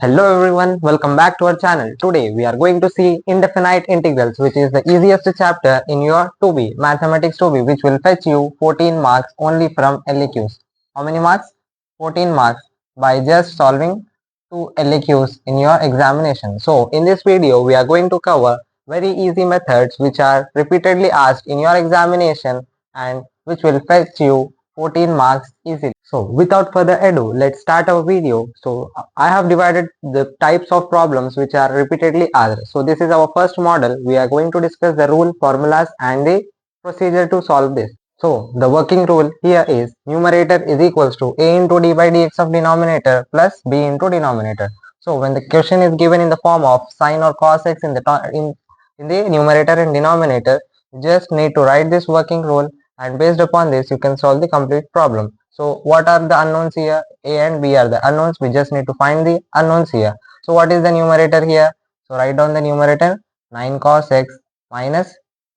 Hello everyone, welcome back to our channel. Today we are going to see indefinite integrals, which is the easiest chapter in your 2B, Mathematics 2B, which will fetch you 14 marks only from LAQs. How many marks? 14 marks by just solving 2 LAQs in your examination. So in this video we are going to cover very easy methods which are repeatedly asked in your examination and which will fetch you 14 marks easily. So without further ado, let's start our video. So I have divided the types of problems which are repeatedly asked. So this is our first model. We are going to discuss the rule, formulas and the procedure to solve this. So the working rule here is numerator is equals to a into d by dx of denominator plus b into denominator. So when the question is given in the form of sine or cos x in the numerator and denominator, you just need to write this working rule, and based upon this you can solve the complete problem. So what are the unknowns here? A and B are the unknowns. We just need to find the unknowns here. So what is the numerator here? So write down the numerator 9 cos x minus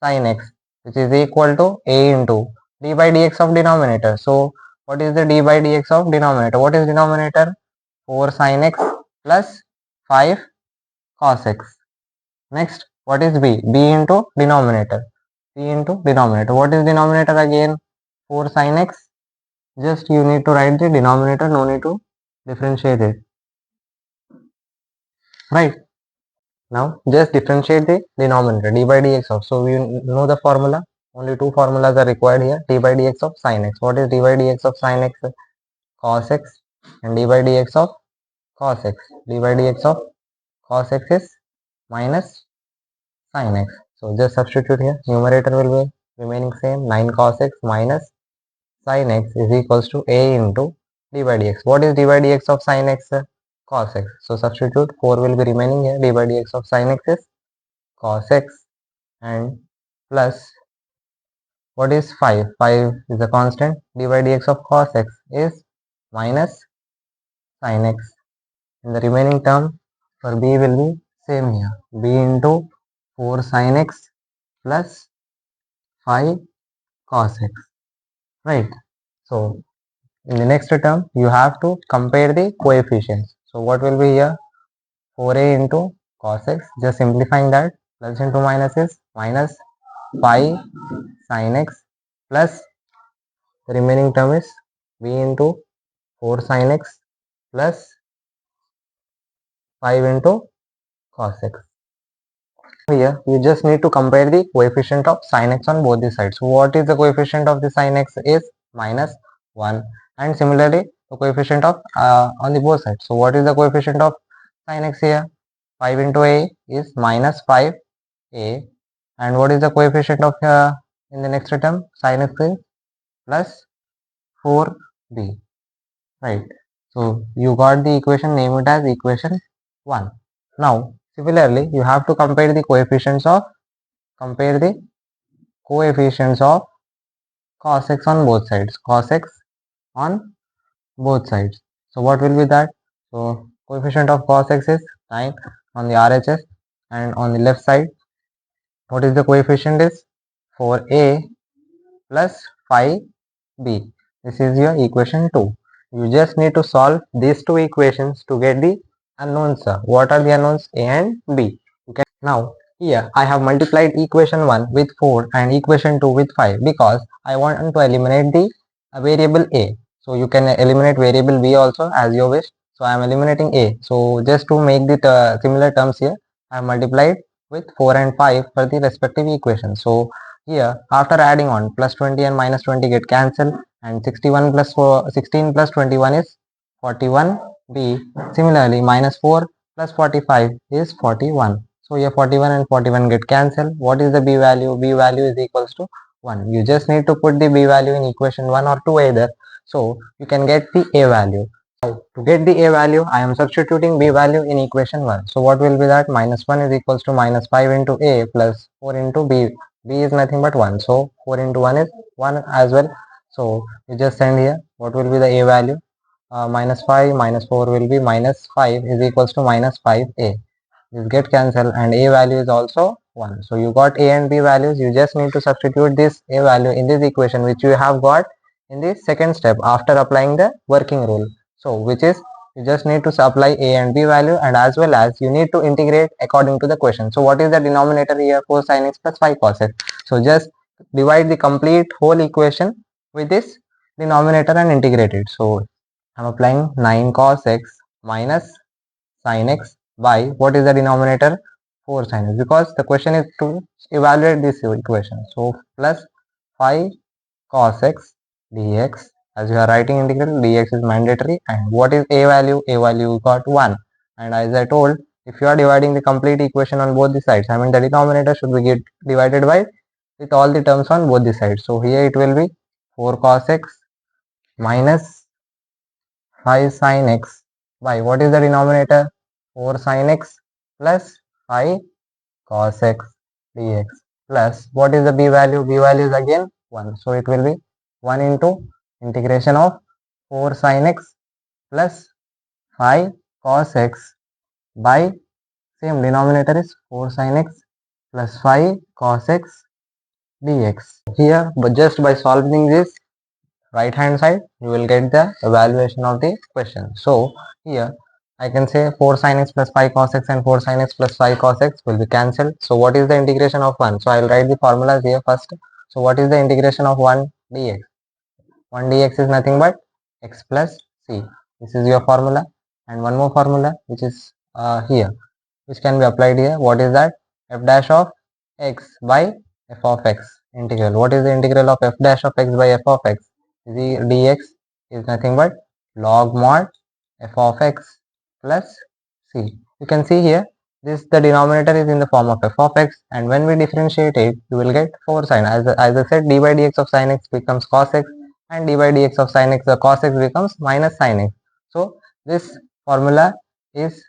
sin x, which is equal to a into d by dx of denominator. So what is the d by dx of denominator? What is denominator? 4 sin x plus 5 cos x. Next, what is b? B into denominator. B into denominator. What is denominator again? 4 sin x. Just you need to write the denominator, no need to differentiate it. Right. Now just differentiate the denominator, d by dx of. So we know the formula. Only two formulas are required here. D by dx of sin x. What is d by dx of sin x? Cos x, and d by dx of cos x. D by dx of cos x is minus sin x. So just substitute here. Numerator will be remaining same. 9 cos x minus sin x is equals to a into d by dx. What is d by dx of sin x? Cos x. So substitute. 4 will be remaining here. D by dx of sin x is cos x, and plus what is 5? 5 is a constant. D by dx of cos x is minus sin x. And the remaining term for b will be same here. B into 4 sin x plus 5 cos x. Right. So in the next term you have to compare the coefficients. So what will be here? 4a into cos x, just simplifying that, plus into minus is minus 5 sin x plus the remaining term is b into 4 sin x plus 5 into cos x. Here you just need to compare the coefficient of sin x on both the sides. So what is the coefficient of the sin x is minus 1, and similarly the coefficient of on the both sides. So what is the coefficient of sin x here? 5 into a is minus 5a, and what is the coefficient of in the next term? Sin x is plus 4b. Right. So you got the equation, name it as equation 1. Now similarly you have to compare the coefficients of cos x on both sides. Cos x on both sides. So what will be that? So coefficient of cos x is 9 on the RHS, and on the left side what is the coefficient is 4a plus 5b. This is your equation 2. You just need to solve these two equations to get the unknowns. What are the unknowns? A and b. Okay. Now here I have multiplied equation 1 with 4 and equation 2 with 5 because I want to eliminate the variable a. So you can eliminate variable b also as you wish. So I am eliminating a. So just to make the similar terms here, I have multiplied with 4 and 5 for the respective equations. So here after adding on, plus 20 and minus 20 get cancelled, and 61 plus 16 plus 21 is 41b. Similarly minus 4 plus 45 is 41. So here 41 and 41 get cancelled. What is the b value? B value is equals to 1. You just need to put the b value in equation 1 or 2 either, so you can get the a value. Now to get the a value I am substituting b value in equation 1. So what will be that? Minus 1 is equals to minus 5 into a plus 4 into b. B is nothing but 1, so 4 into 1 is 1 as well. So you just send here. What will be the a value? Minus 5 minus 4 will be minus 5 is equals to minus 5a. This get cancelled, and a value is also 1. So you got a and b values. You just need to substitute this a value in this equation which you have got in the second step after applying the working rule. So which is you just need to apply a and b value, and as well as you need to integrate according to the question. So what is the denominator here? 4 sin x plus 5 cos x. So just divide the complete whole equation with this denominator and integrate it. So I'm applying 9 cos x minus sin x by what is the denominator? 4 sin x, because the question is to evaluate this equation. So plus 5 cos x dx, as you are writing integral, dx is mandatory, and what is a value? A value got 1, and as I told, if you are dividing the complete equation on both the sides, I mean the denominator should be get divided by with all the terms on both the sides. So here it will be 4 cos x minus 5 sin x by what is the denominator? 4 sin x plus 5 cos x dx, plus what is the b value? B value is again 1. So it will be 1 into integration of 4 sin x plus 5 cos x by same denominator is 4 sin x plus 5 cos x dx. Here, but just by solving this right hand side, you will get the evaluation of the question. So here I can say 4 sin x plus 5 cos x and 4 sin x plus 5 cos x will be cancelled. So what is the integration of 1? So I will write the formulas here first. So what is the integration of 1 dx? 1 dx is nothing but x plus c. This is your formula, and one more formula which is here, which can be applied here. What is that? F dash of x by f of x integral. What is the integral of f dash of x by f of x? The dx is nothing but log mod f of x plus c. You can see here, this the denominator is in the form of f of x, and when we differentiate it, you will get 4 sin. As I said, d by dx of sin x becomes cos x, and d by dx of sin x, the cos x becomes minus sin x. So this formula is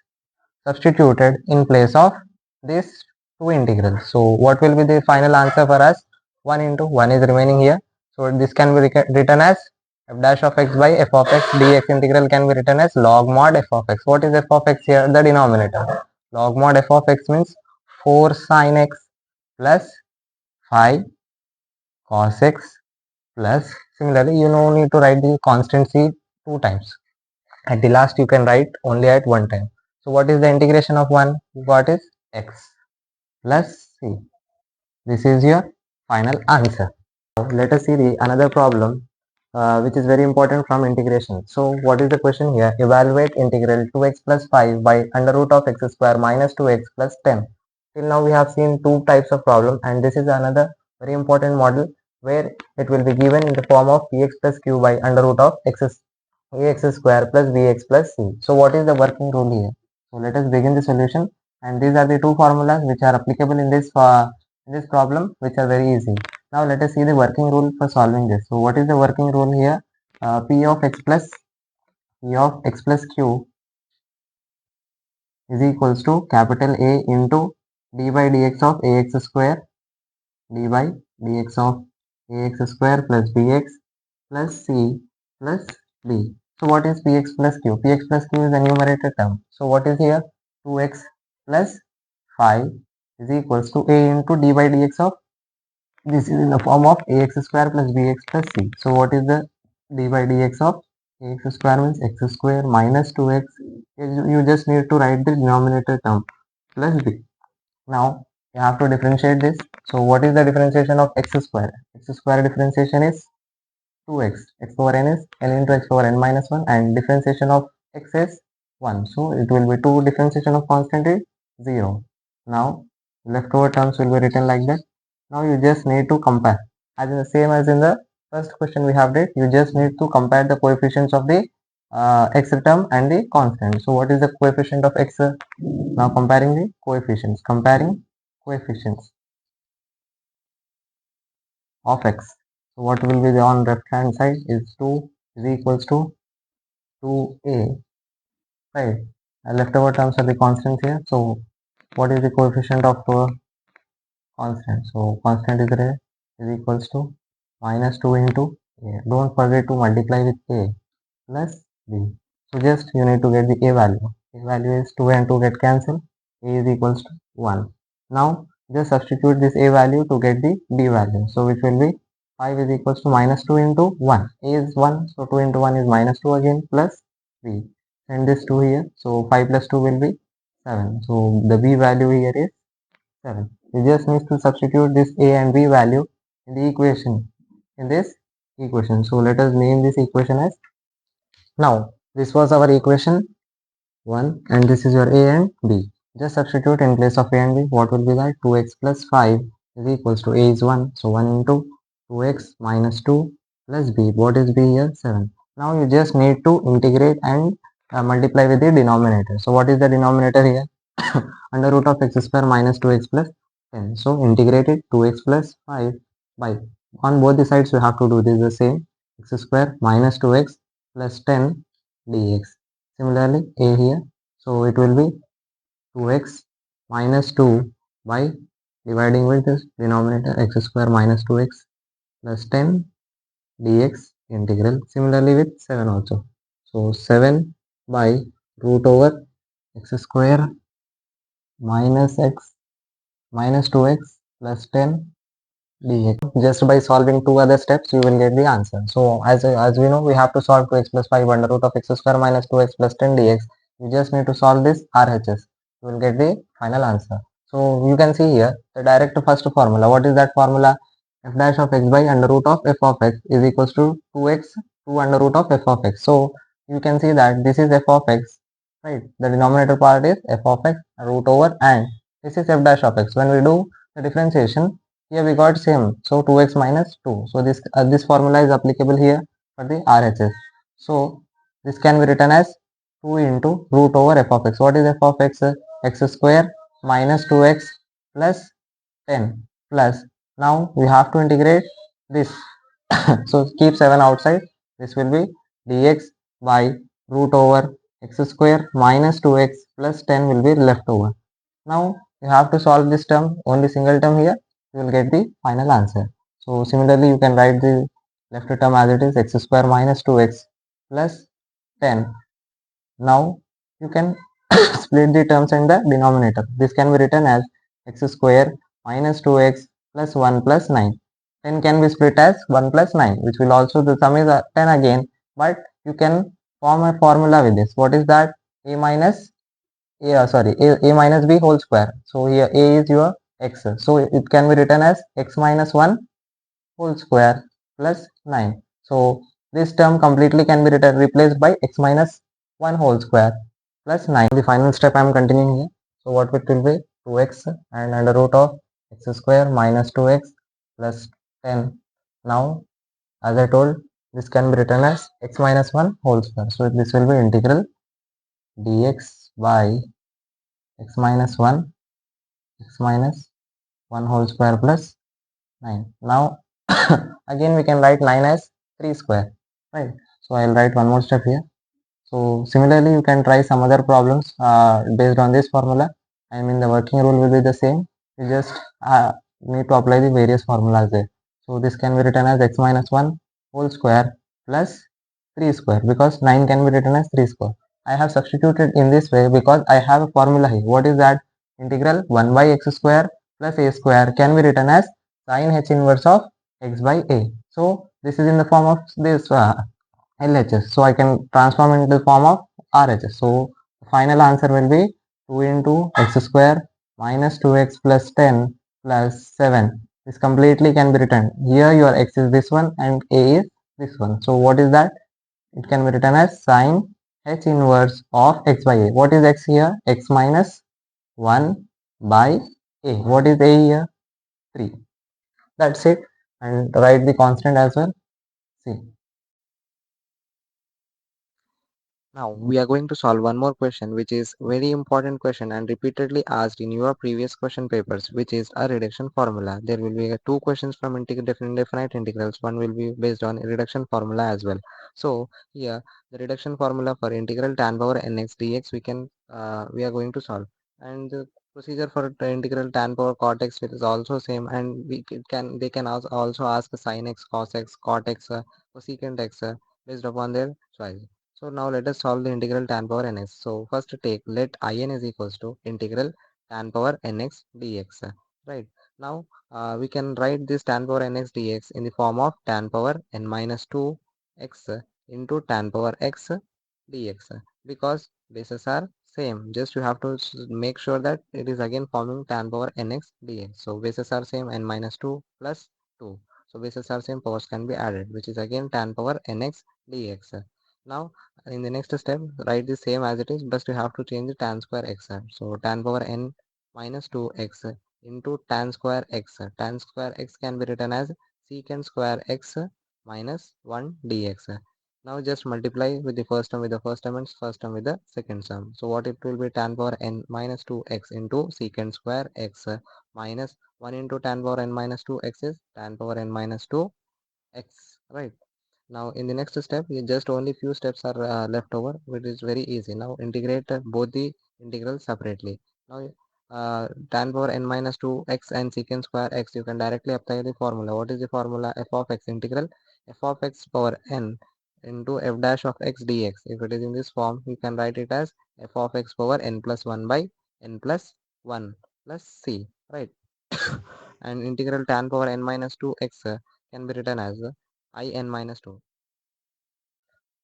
substituted in place of these two integrals. So what will be the final answer for us? 1 into 1 is remaining here. So this can be written as f dash of x by f of x dx integral can be written as log mod f of x. What is f of x here? The denominator. Log mod f of x means 4 sin x plus 5 cos x plus, similarly you no need to write the constant c two times. At the last you can write only at one time. So what is the integration of 1? What is x plus c? This is your final answer. Now let us see the another problem which is very important from integration. So what is the question here? Evaluate integral 2x plus 5 by under root of x square minus 2x plus 10. Till now we have seen two types of problem, and this is another very important model where it will be given in the form of px plus q by under root of ax square plus bx plus c. So what is the working rule here? So let us begin the solution, and these are the two formulas which are applicable in this problem, which are very easy. Now let us see the working rule for solving this. So what is the working rule here? P of x plus q is equals to capital A into d by dx of ax square, d by dx of ax square plus bx plus c plus d. So what is px plus q? Px plus q is the numerator term. So what is here? 2x plus 5 is equals to a into d by dx of, this is in the form of ax square plus bx plus c. So what is the d by dx of ax square? Means x square minus 2x. You just need to write the denominator term plus b. Now you have to differentiate this. So what is the differentiation of x square? X square differentiation is 2x. X power n is n into x power n minus 1, and differentiation of x is 1. So it will be 2, differentiation of constant is 0. Now leftover terms will be written like that. Now you just need to compare, as in the same as in the first question we have did. You just need to compare the coefficients of the x term and the constant. So what is the coefficient of x? Now comparing the coefficients, comparing coefficients of x. So what will be the on left hand side is 2 is equals to 2a, right? Leftover terms are the constants here. So what is the coefficient of constant? So constant is there, is equals to minus 2 into a. Don't forget to multiply with a plus b. So just you need to get the a value. A value is 2 and 2 get cancelled. A is equals to 1. Now just substitute this a value to get the b value. So which will be 5 is equals to minus 2 into 1. A is 1, so 2 into 1 is minus 2 again plus b. send this 2 here. So 5 plus 2 will be 7. So the b value here is 7. We just need to substitute this a and b value in the equation, in this equation. So let us name this equation as, now this was our equation 1 and this is your a and b. Just substitute in place of a and b. What will be that? 2x plus 5 is equals to a is 1. So 1 into 2x minus 2 plus b. What is b here? 7. Now you just need to integrate and multiply with the denominator. So what is the denominator here? Under root of x square minus 2x plus 10. So integrated 2x plus 5 by, on both the sides you have to do this the same, x square minus 2x plus 10 dx. Similarly a here, so it will be 2x minus 2 by dividing with this denominator x square minus 2x plus 10 dx integral. Similarly with 7 also, so 7 by root over x square minus x minus 2x plus 10 dx. Just by solving two other steps, you will get the answer. So as we know, we have to solve 2x plus 5 under root of x square minus 2x plus 10 dx. You just need to solve this RHS. You will get the final answer. So you can see here the direct first formula. What is that formula? F dash of x by under root of f of x is equals to 2x 2 under root of f of x. So you can see that this is f of x, right? The denominator part is f of x root over, and this is f dash of x. When we do the differentiation, here we got same, so 2x minus 2. So this formula is applicable here for the RHS. So this can be written as 2 into root over f of x. What is f of x? X square minus 2x plus 10 plus, now we have to integrate this. So keep 7 outside. This will be dx by root over x square minus 2x plus 10 will be left over. Now you have to solve this term, only single term here, you will get the final answer. So similarly you can write the left term as it is, x square minus 2x plus 10. Now you can split the terms in the denominator. This can be written as x square minus 2x plus 1 plus 9. 10 can be split as 1 plus 9, which will also, the sum is 10 again, but you can form a formula with this. What is that? A minus a minus b whole square. So here a is your x, so it can be written as x minus 1 whole square plus 9. So this term completely can be written, replaced by x minus 1 whole square plus 9. The final step I am continuing here. So what it will be? 2x and under root of x square minus 2x plus 10. Now as I told, this can be written as x minus 1 whole square. So this will be integral dx by x minus 1 x minus 1 whole square plus 9. Now again we can write 9 as 3 square, right? So I'll write one more step here. So similarly you can try some other problems based on this formula. I mean the working rule will be the same. You just need to apply the various formulas there. So this can be written as x minus 1 whole square plus 3 square, because 9 can be written as 3 square. I have substituted in this way because I have a formula here. What is that? Integral 1 by x square plus a square can be written as sin h inverse of x by a. So this is in the form of this LHS. So I can transform into the form of RHS. So the final answer will be 2 into x square minus 2x plus 10 plus 7. This completely can be written. Here your x is this one and a is this one. So what is that? It can be written as sin h inverse of x by a. What is x here? X minus 1 by a. What is a here? 3. That's it. And write the constant as well. See. Now we are going to solve one more question, which is very important question and repeatedly asked in your previous question papers, which is a reduction formula. There will be two questions from indefinite integrals. One will be based on reduction formula as well. So here the reduction formula for integral tan power nx dx we are going to solve, and the procedure for the integral tan power cot x is also same, and they can also ask sin x, cos x, cot x, cosecant x based upon their choice. So now let us solve the integral tan power nx. So first take let in is equals to integral tan power nx dx. Right. Now we can write this tan power nx dx in the form of tan power n minus 2 x into tan power x dx. because bases are same. Just you have to make sure that it is again forming tan power nx dx. So bases are same, n minus 2 plus 2. So bases are same, powers can be added, which is again tan power nx dx. Now in the next step, write the same as it is, but you have to change the tan square x. So tan power n minus 2x into tan square x. Tan square x can be written as secant square x minus 1 dx. Now just multiply with the first term with the first term and first term with the second term. So what it will be, tan power n minus 2x into secant square x minus 1 into tan power n minus 2x is tan power n minus 2x, right? Now in the next step, you just only few steps are left over, which is very easy. Now integrate both the integrals separately. Now tan power n minus 2x and secant square x, you can directly apply the formula. What is the formula? F of x integral f of x power n into f dash of x dx. If it is in this form, you can write it as f of x power n plus 1 by n plus 1 plus c, right? And integral tan power n minus 2x can be written as I n minus 2.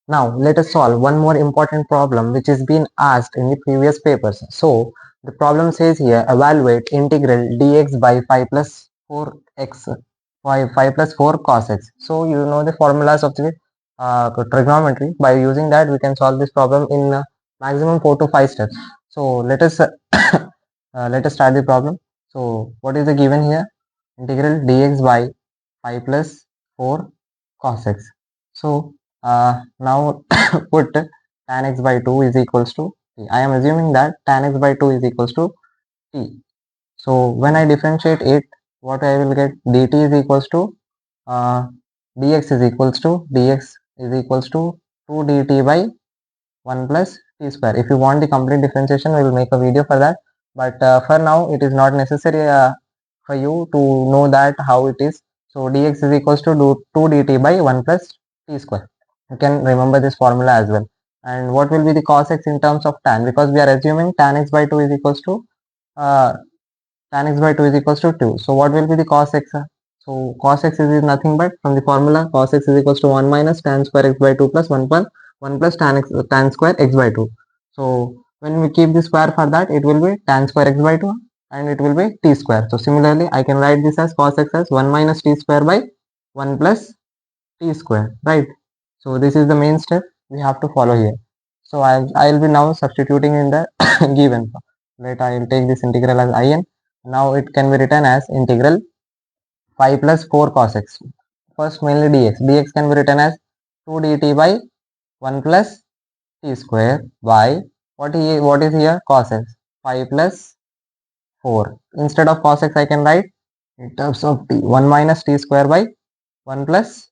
Now let us solve one more important problem which is been asked in the previous papers. So the problem says here, evaluate integral dx by 5 plus 4x 5 plus 4 cos x. So you know the formulas of the trigonometry. By using that we can solve this problem in maximum 4 to 5 steps. So let us let us start the problem. So what is the given here? Integral dx by 5 plus 4 cos x. So now put tan x by 2 is equals to t. I am assuming that tan x by 2 is equals to t. So when I differentiate it, what I will get, dt is equals to dx is equals to 2 dt by 1 plus t square. If you want the complete differentiation, we will make a video for that. But for now, it is not necessary for you to know that how it is. So dx is equals to 2 dt by 1 plus t square. You can remember this formula as well. And what will be the cos x in terms of tan? Because we are assuming tan x by 2 is equals to uh, tan x by 2 is equals to 2. So what will be the cos x? So cos x is nothing but from the formula cos x is equals to 1 minus tan square x by 2 plus 1 plus tan square x by 2. So when we keep the square for that, it will be tan square x by 2 and it will be t square. So similarly, I can write this as cos x as 1 minus t square by 1 plus t square, right? So this is the main step we have to follow here. So I'll be now substituting in the given form. Let I will take this integral as in. Now it can be written as integral 5 plus 4 cos x. First mainly dx. Dx can be written as 2 dt by 1 plus t square by what is here cos x 5 plus 4. Instead of cos x I can write in terms of t 1 minus t square by 1 plus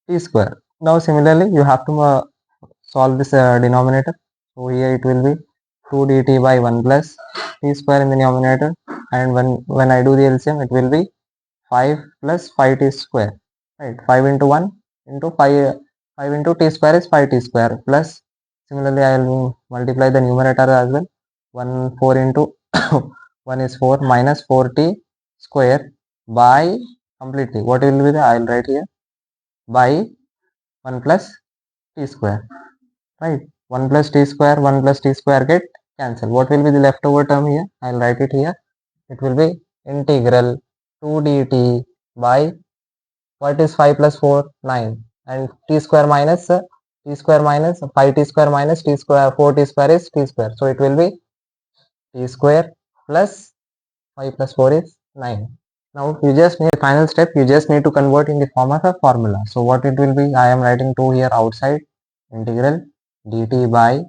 t square. Now similarly you have to solve this denominator. So here it will be 2 dt by 1 plus t square in the denominator, and when I do the LCM it will be 5 plus 5t square, right? 5 into 1 into 5, 5 into t square is 5t square plus, similarly I will multiply the numerator as well. 1 4 into 1 is 4 minus 4t square by completely what will be the, I will write here by 1 plus t square, right? 1 plus t square, 1 plus t square get cancel. What will be the leftover term here? I'll write it here. It will be integral 2 dt by what is 5 plus 4? 9. And t square minus 5 t square minus t square 4 t square is t square. So it will be t square plus 5 plus 4 is 9. Now you just need final step. You just need to convert in the form of a formula. So what it will be? I am writing 2 here outside. Integral dt by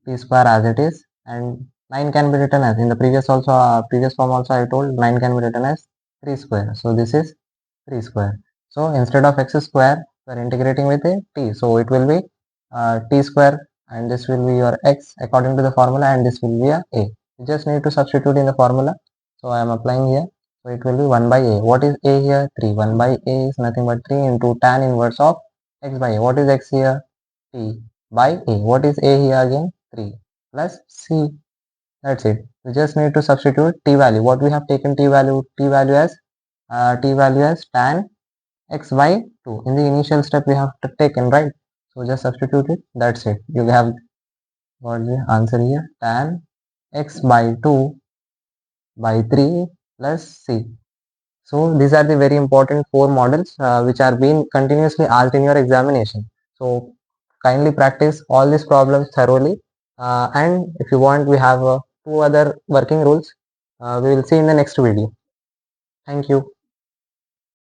t square as it is, and 9 can be written as in the previous form also I told 9 can be written as 3 square. So this is 3 square. So instead of x square we are integrating with a t. So it will be t square and this will be your x according to the formula, and this will be a a. You just need to substitute in the formula. So I am applying here. So it will be 1 by a. What is a here? 3. 1 by a is nothing but 3 into tan inverse of x by a. What is x here? T by a. What is a here again? 3 plus c. That's it. We just need to substitute t value. What we have taken t value? T value as tan x by 2. In the initial step we have taken, right? So just substitute it. That's it. You have what is the answer here? Tan x by 2 by 3 plus c. So these are the very important four models which are being continuously asked in your examination. So kindly practice all these problems thoroughly. And if you want, we have two other working rules. We will see in the next video. Thank you.